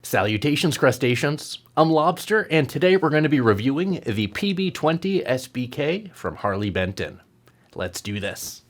Salutations, crustaceans. I'm Lobster, and today we're going to be reviewing the PB-20 SBK from Harley Benton. Let's do this.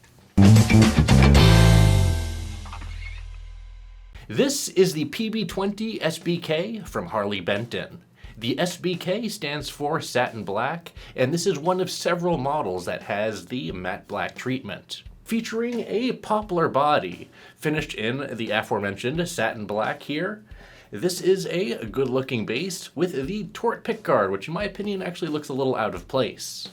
This is the PB-20 SBK from Harley Benton. The SBK stands for satin black, and this is one of several models that has the matte black treatment. Featuring a poplar body, finished in the aforementioned satin black here. This is a good-looking bass with the tort pickguard, which in my opinion actually looks a little out of place.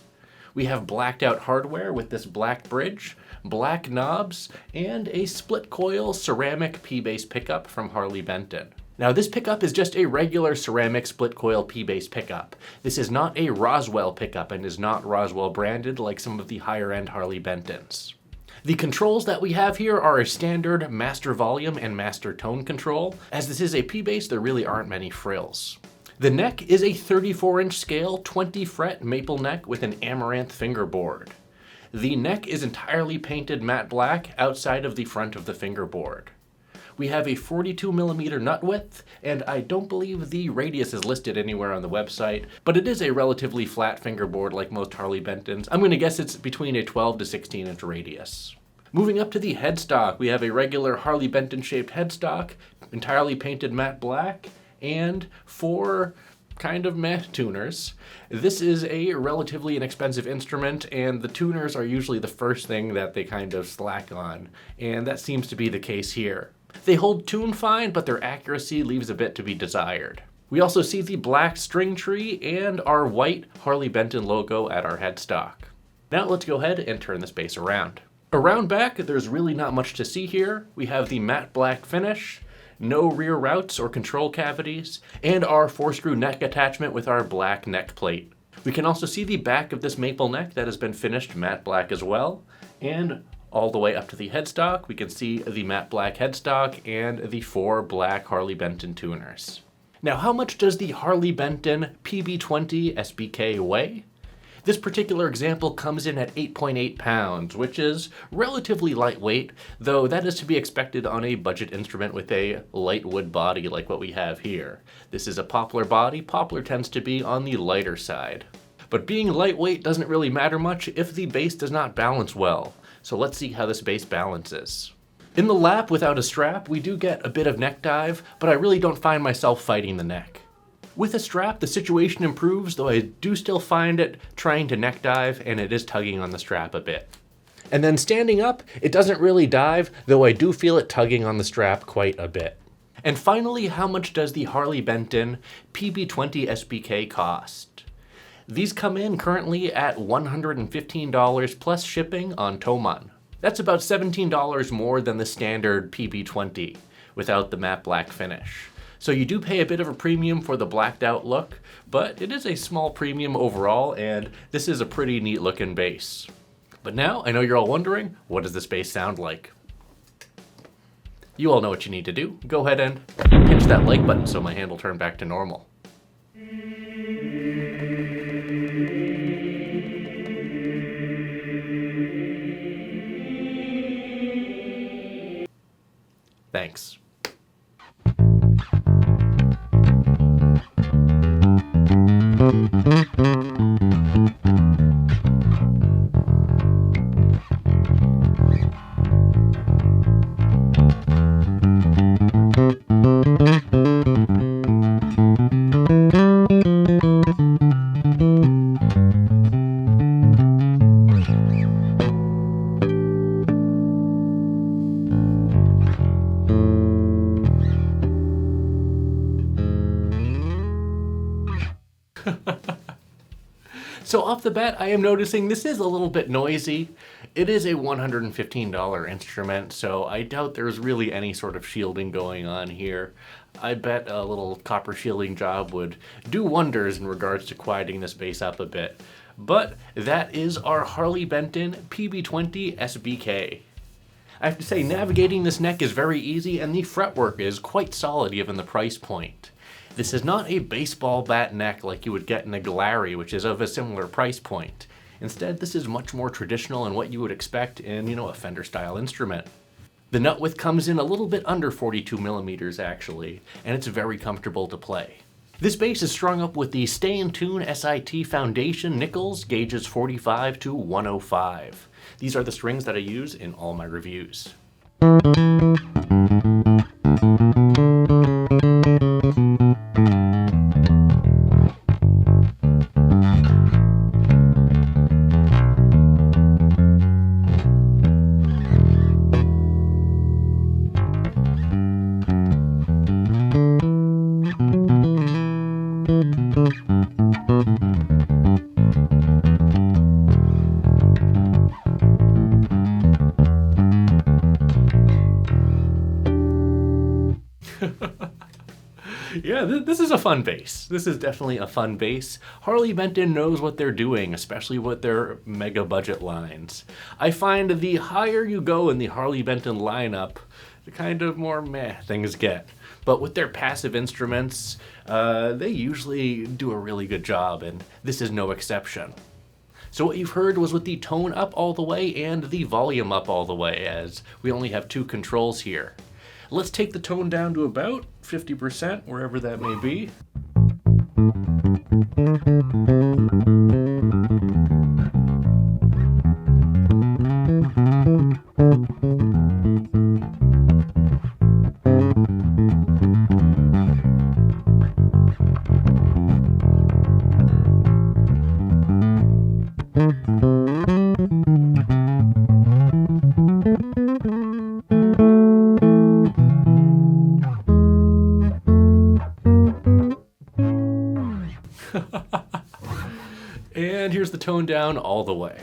We have blacked out hardware with this black bridge, black knobs, and a split coil ceramic P-bass pickup from Harley Benton. Now this pickup is just a regular ceramic split coil P-bass pickup. This is not a Roswell pickup and is not Roswell branded like some of the higher end Harley Bentons. The controls that we have here are a standard master volume and master tone control. As this is a P-bass, there really aren't many frills. The neck is a 34-inch scale 20 fret maple neck with an amaranth fingerboard. The neck is entirely painted matte black outside of the front of the fingerboard. We have a 42mm nut width, and I don't believe the radius is listed anywhere on the website, but it is a relatively flat fingerboard like most Harley Bentons. I'm going to guess it's between a 12 to 16 inch radius. Moving up to the headstock, we have a regular Harley Benton shaped headstock, entirely painted matte black, and 4 kind of meh tuners. This is a relatively inexpensive instrument, and the tuners are usually the first thing that they kind of slack on, and that seems to be the case here. They hold tune fine, but their accuracy leaves a bit to be desired. We also see the black string tree and our white Harley Benton logo at our headstock. Now let's go ahead and turn this bass around. Around back, there's really not much to see here. We have the matte black finish, no rear routes or control cavities, and our 4-screw neck attachment with our black neck plate. We can also see the back of this maple neck that has been finished matte black as well, and all the way up to the headstock, we can see the matte black headstock and the 4 black Harley Benton tuners. Now, how much does the Harley Benton PB-20 SBK weigh? This particular example comes in at 8.8 pounds, which is relatively lightweight, though that is to be expected on a budget instrument with a light wood body like what we have here. This is a poplar body. Poplar tends to be on the lighter side. But being lightweight doesn't really matter much if the bass does not balance well. So let's see how this bass balances. In the lap without a strap, we do get a bit of neck dive, but I really don't find myself fighting the neck. With a strap, the situation improves, though I do still find it trying to neck dive, and it is tugging on the strap a bit. And then standing up, it doesn't really dive, though I do feel it tugging on the strap quite a bit. And finally, how much does the Harley Benton PB-20 SBK cost? These come in currently at $115 plus shipping on Thomann. That's about $17 more than the standard PB-20 without the matte black finish. So you do pay a bit of a premium for the blacked out look, but it is a small premium overall, and this is a pretty neat looking bass. But now, I know you're all wondering, what does this bass sound like? You all know what you need to do. Go ahead and pinch that like button so my hand will turn back to normal. Thanks. So off the bat, I am noticing this is a little bit noisy. It is a $115 instrument, so I doubt there's really any sort of shielding going on here. I bet a little copper shielding job would do wonders in regards to quieting this bass up a bit. But that is our Harley Benton PB-20 SBK. I have to say, navigating this neck is very easy, and the fretwork is quite solid given the price point. This is not a baseball bat neck like you would get in a Galari, which is of a similar price point. Instead, this is much more traditional and what you would expect in, a Fender style instrument. The nut width comes in a little bit under 42 millimeters actually, and it's very comfortable to play. This bass is strung up with the Stay in Tune SIT Foundation nickels, gauges 45 to 105. These are the strings that I use in all my reviews. Yeah, this is a fun bass. This is definitely a fun bass. Harley Benton knows what they're doing, especially with their mega budget lines. I find the higher you go in the Harley Benton lineup, the kind of more meh things get. But with their passive instruments, they usually do a really good job, and this is no exception. So what you've heard was with the tone up all the way and the volume up all the way, as we only have two controls here. Let's take the tone down to about 50%, wherever that may be. And here's the tone down all the way.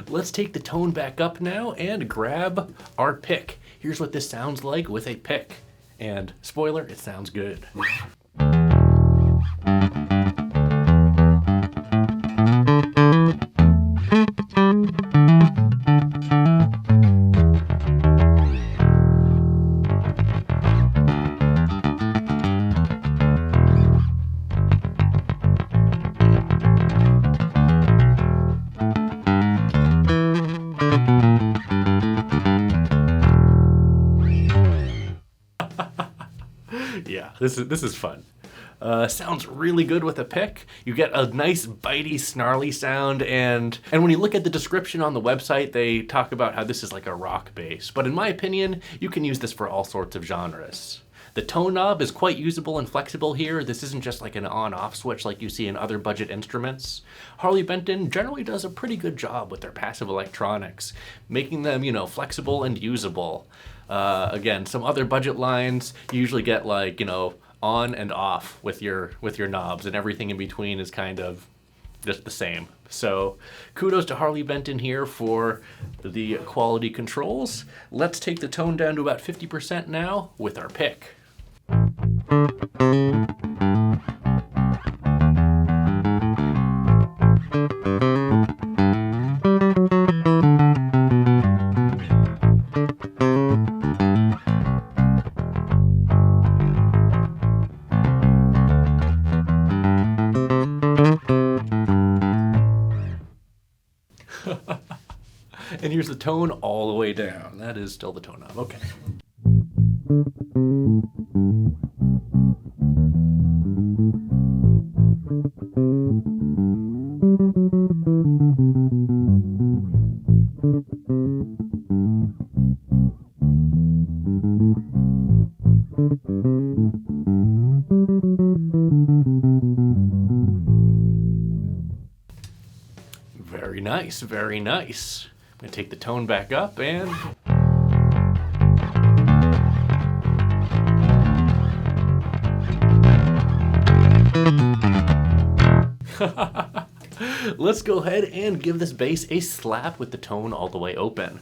Let's take the tone back up now and grab our pick. Here's what this sounds like with a pick. And spoiler, it sounds good. Yeah, this is fun. Sounds really good with a pick. You get a nice bitey, snarly sound, and when you look at the description on the website, they talk about how this is like a rock bass. But in my opinion, you can use this for all sorts of genres. The tone knob is quite usable and flexible here. This isn't just like an on-off switch like you see in other budget instruments. Harley Benton generally does a pretty good job with their passive electronics, making them, flexible and usable. Again, some other budget lines, you usually get like, on and off with your knobs, and everything in between is kind of just the same. So kudos to Harley Benton here for the quality controls. Let's take the tone down to about 50% now with our pick. And here's the tone all the way down. That is still the tone knob. Okay. Very nice, very nice. I'm going to take the tone back up and... Let's go ahead and give this bass a slap with the tone all the way open.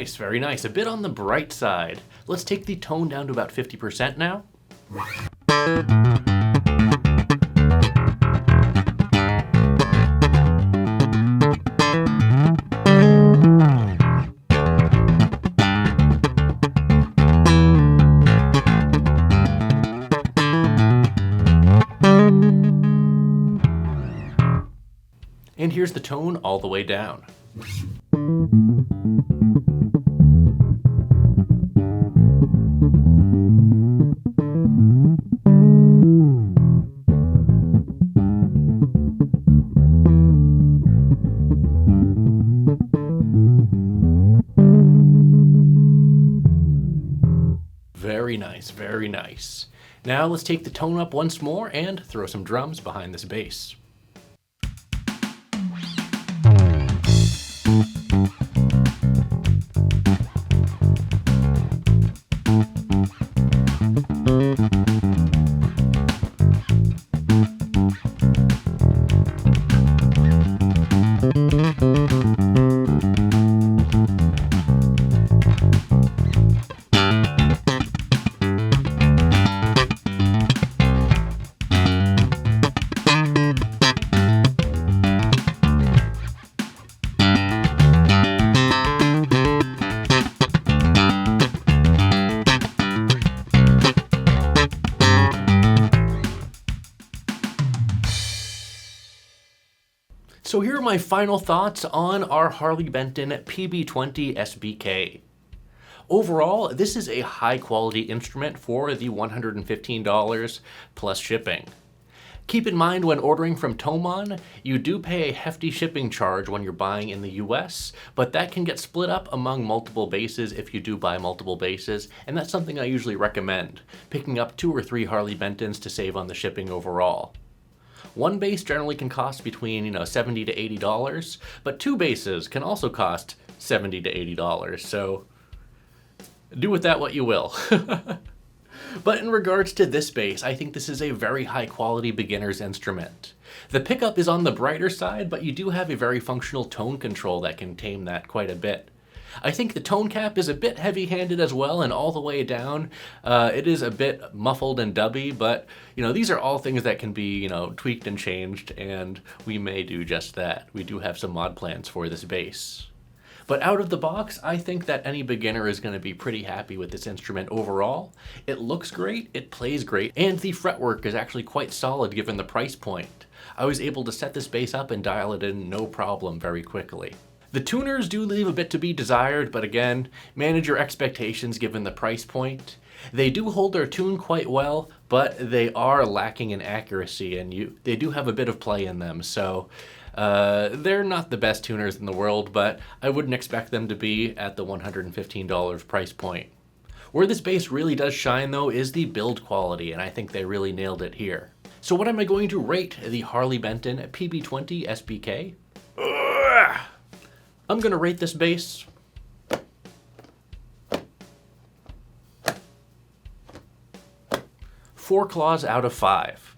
nice, very nice. A bit on the bright side. Let's take the tone down to about 50% now. And here's the tone all the way down. Very nice, very nice. Now let's take the tone up once more and throw some drums behind this bass. So here are my final thoughts on our Harley Benton PB-20 SBK. Overall, this is a high quality instrument for the $115 plus shipping. Keep in mind when ordering from Thomann, you do pay a hefty shipping charge when you're buying in the US, but that can get split up among multiple bases if you do buy multiple bases, and that's something I usually recommend, picking up 2 or 3 Harley Bentons to save on the shipping overall. One base generally can cost between, $70 to $80, but 2 bases can also cost $70 to $80, so do with that what you will. But in regards to this bass, I think this is a very high quality beginner's instrument. The pickup is on the brighter side, but you do have a very functional tone control that can tame that quite a bit. I think the tone cap is a bit heavy-handed as well, and all the way down, it is a bit muffled and dubby, but, these are all things that can be, tweaked and changed, and we may do just that. We do have some mod plans for this bass. But out of the box, I think that any beginner is going to be pretty happy with this instrument overall. It looks great, it plays great, and the fretwork is actually quite solid given the price point. I was able to set this bass up and dial it in no problem very quickly. The tuners do leave a bit to be desired, but again, manage your expectations given the price point. They do hold their tune quite well, but they are lacking in accuracy, and they do have a bit of play in them, so they're not the best tuners in the world, but I wouldn't expect them to be at the $115 price point. Where this bass really does shine though is the build quality, and I think they really nailed it here. So what am I going to rate the Harley Benton PB-20 SBK? I'm going to rate this bass 4 claws out of 5.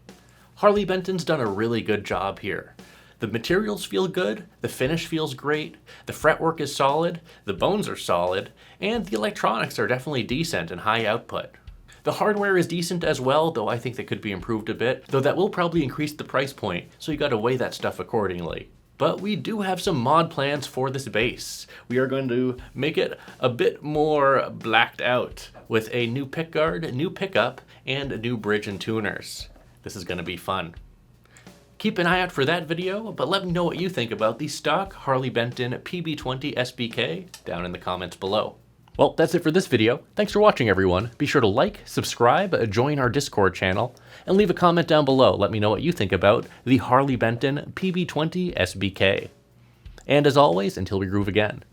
Harley Benton's done a really good job here. The materials feel good, the finish feels great, the fretwork is solid, the bones are solid, and the electronics are definitely decent and high output. The hardware is decent as well, though I think that could be improved a bit, though that will probably increase the price point, so you gotta weigh that stuff accordingly. But we do have some mod plans for this bass. We are going to make it a bit more blacked out with a new pickguard, new pickup, and a new bridge and tuners. This is going to be fun. Keep an eye out for that video, but let me know what you think about the stock Harley Benton PB-20 SBK down in the comments below. Well, that's it for this video. Thanks for watching, everyone. Be sure to like, subscribe, join our Discord channel, and leave a comment down below. Let me know what you think about the Harley Benton PB-20 SBK. And as always, until we groove again,